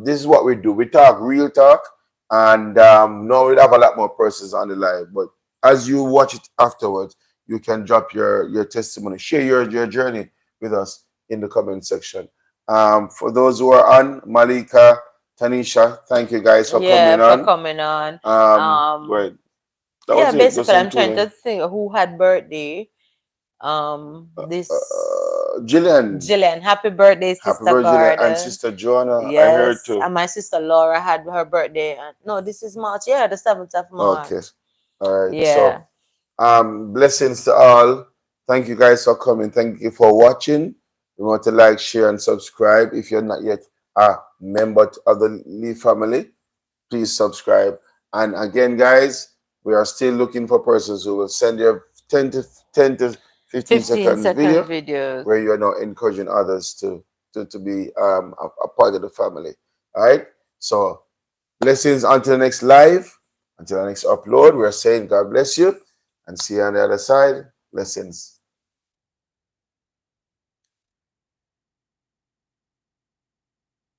This is what we do. We talk real talk, and now we have a lot more persons on the live. But as you watch it afterwards, you can drop your testimony, share your journey with us in the comment section. For those who are on, Malika, Tanisha, thank you guys for
Yeah,
coming
for
on.
coming on.
Right, that
Yeah,
was it. Just
basically
them
I'm
two
trying
names.
to think who had birthday. This
Jillian,
Jillian, happy birthday,
happy
Sister
birthday, Jillian, and
Garden.
Sister Joanna. I heard
Yes,
too.
and my sister Laura had her birthday. No, this is March. Yeah, the 7th of
Okay,
March.
all right. So
Yeah.
blessings to all. Thank you guys for coming. Thank you for watching. We want to like, share, and subscribe. If you're not yet a member of the Lee family, please subscribe. And again, guys, we are still looking for persons who will send your 10 to 15
15
seconds
second
video
videos.
where you are now encouraging others to be a part of the family. All right. So blessings until the next live, until the next upload. We're saying God bless you and see you on the other side. Blessings.